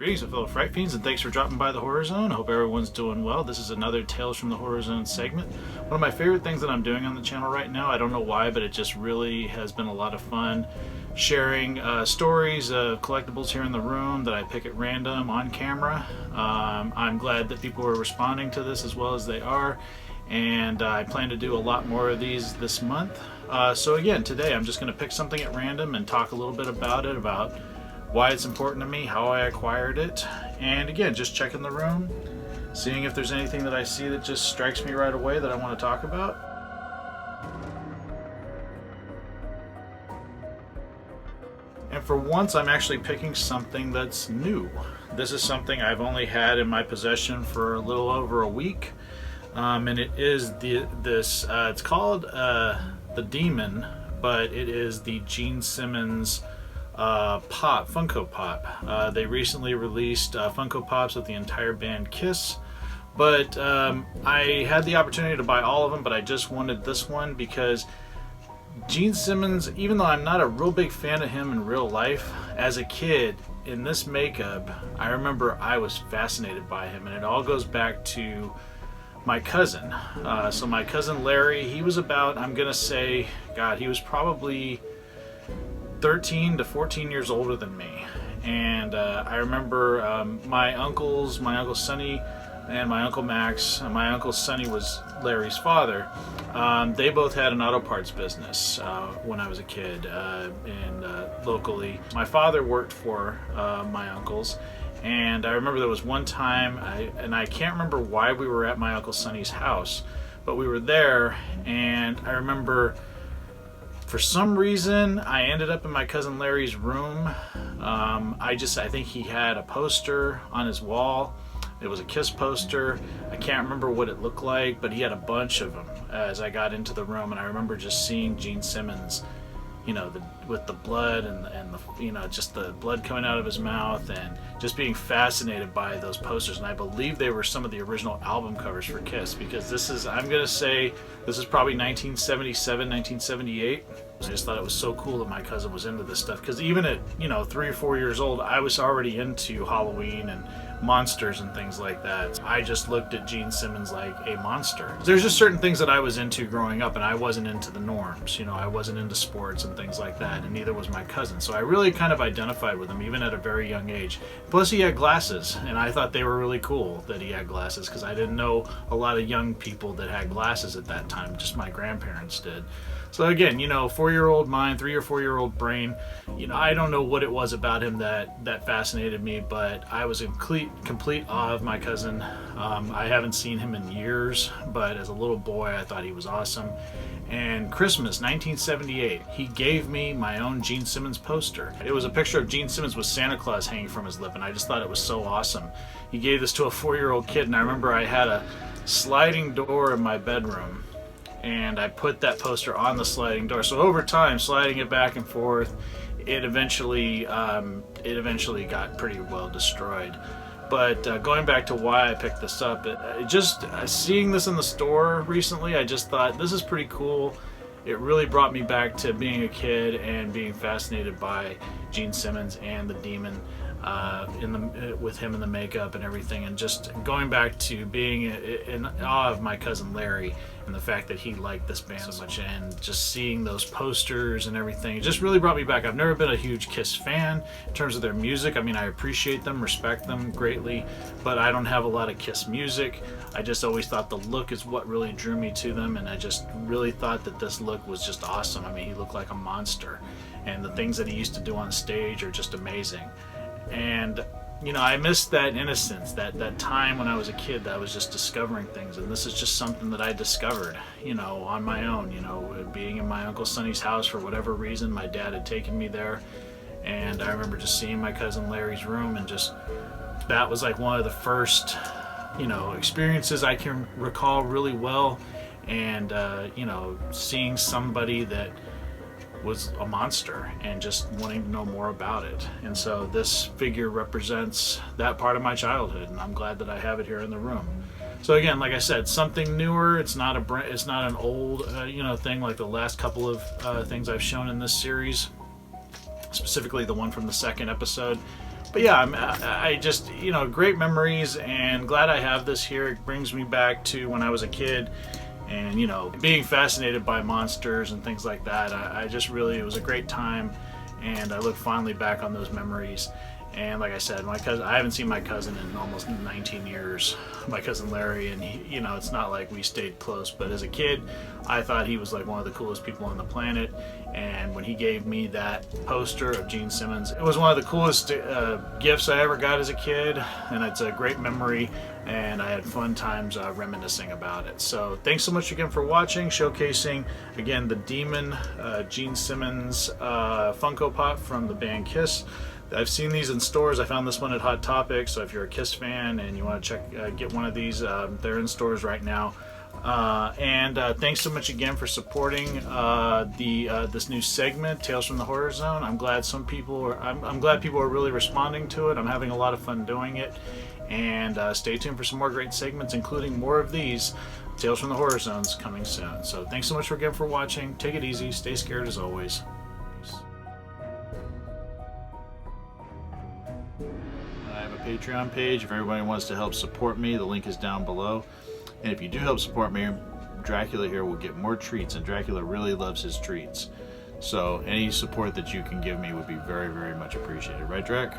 Greetings, fellow Fright Fiends, and thanks for dropping by the Horror Zone. I hope everyone's doing well. This is another Tales from the Horror Zone segment. One of my favorite things that I'm doing on the channel right now, I don't know why, but it just really has been a lot of fun sharing stories of collectibles here in the room that I pick at random on camera. I'm glad that people are responding to this as well as they are, and I plan to do a lot more of these this month. So again, today I'm just going to pick something at random and talk a little bit about it, about why it's important to me, how I acquired it, and again, just checking the room, seeing if there's anything that I see that just strikes me right away that I want to talk about. And for once, I'm actually picking something that's new. This is something I've only had in my possession for a little over a week, and it is it's called the Demon, but it is the Gene Simmons Funko Pop. They recently released Funko Pops with the entire band Kiss, but I had the opportunity to buy all of them, but I just wanted this one because Gene Simmons, even though I'm not a real big fan of him in real life, as a kid, in this makeup, I remember I was fascinated by him, and it all goes back to my cousin. So my cousin Larry, he was about, I'm gonna say, God, he was probably 13 to 14 years older than me, and I remember my Uncle Sonny and my Uncle Max, and my Uncle Sonny was Larry's father. They both had an auto parts business when I was a kid, and locally. My father worked for my uncles, and I remember there was one time, I can't remember why we were at my Uncle Sonny's house, but we were there, and I remember for some reason, I ended up in my cousin Larry's room. I think he had a poster on his wall. It was a Kiss poster. I can't remember what it looked like, but he had a bunch of them as I got into the room, and I remember just seeing Gene Simmons, you know, with the blood and the, you know, just the blood coming out of his mouth, and just being fascinated by those posters. And I believe they were some of the original album covers for Kiss, because this is, I'm gonna say, this is probably 1977, 1978. I just thought it was so cool that my cousin was into this stuff, because even at, you know, 3 or 4 years old, I was already into Halloween and monsters and things like that. I just looked at Gene Simmons like a monster. There's just certain things that I was into growing up, and I wasn't into the norms. You know, I wasn't into sports and things like that, and neither was my cousin. So I really kind of identified with him, even at a very young age. Plus he had glasses, and I thought they were really cool that he had glasses, because I didn't know a lot of young people that had glasses at that time. Just my grandparents did. So again, you know, 4-year-old mind, 3 or 4-year-old brain, you know, I don't know what it was about him that fascinated me, but I was in complete awe of my cousin. I haven't seen him in years, but as a little boy, I thought he was awesome. And Christmas 1978, he gave me my own Gene Simmons poster. It was a picture of Gene Simmons with Santa Claus hanging from his lip, and I just thought it was so awesome. He gave this to a 4-year-old kid, and I remember I had a sliding door in my bedroom, and I put that poster on the sliding door. So over time, sliding it back and forth, it eventually got pretty well destroyed. But going back to why I picked this up, just seeing this in the store recently, I just thought this is pretty cool. It really brought me back to being a kid and being fascinated by Gene Simmons and the Demon, with him in the makeup and everything, and just going back to being in awe of my cousin Larry and the fact that he liked this band so much, and just seeing those posters and everything, it just really brought me back. I've never been a huge Kiss fan in terms of their music. I mean, I appreciate them, respect them greatly, but I don't have a lot of Kiss music. I just always thought the look is what really drew me to them, and I just really thought that this look was just awesome. I mean, he looked like a monster, and the things that he used to do on stage are just amazing. And you know, I missed that innocence, that time when I was a kid that I was just discovering things, and this is just something that I discovered, you know, on my own. You know, being in my Uncle Sonny's house for whatever reason, my dad had taken me there, and I remember just seeing my cousin Larry's room, and just that was like one of the first, you know, experiences I can recall really well. And you know, seeing somebody that was a monster and just wanting to know more about it. And so this figure represents that part of my childhood, and I'm glad that I have it here in the room. So again, like I said, something newer. It's not an old you know, thing like the last couple of things I've shown in this series, specifically the one from the second episode, But yeah, I just, you know, great memories, and glad I have this here. It brings me back to when I was a kid, and, you know, being fascinated by monsters and things like that. I just really, it was a great time, and I look fondly back on those memories. And like I said, my cousin, I haven't seen my cousin in almost 19 years, my cousin Larry, and he, you know, it's not like we stayed close, but as a kid, I thought he was like one of the coolest people on the planet. And when he gave me that poster of Gene Simmons, it was one of the coolest gifts I ever got as a kid, and it's a great memory, and I had fun times reminiscing about it. So thanks so much again for watching, showcasing again the Demon Gene Simmons Funko Pop from the band Kiss. I've seen these in stores. I found this one at Hot Topic, so if you're a Kiss fan and you want to check, get one of these, they're in stores right now. Thanks so much again for supporting this new segment, Tales from the Horror Zone. I'm glad I'm glad people are really responding to it. I'm having a lot of fun doing it, and stay tuned for some more great segments, including more of these Tales from the Horror Zones coming soon. So thanks so much again for watching. Take it easy. Stay scared as always. Peace. I have a Patreon page if everybody wants to help support me. The link is down below. And if you do help support me, Dracula here will get more treats, and Dracula really loves his treats. So any support that you can give me would be very, very much appreciated. Right, Drac?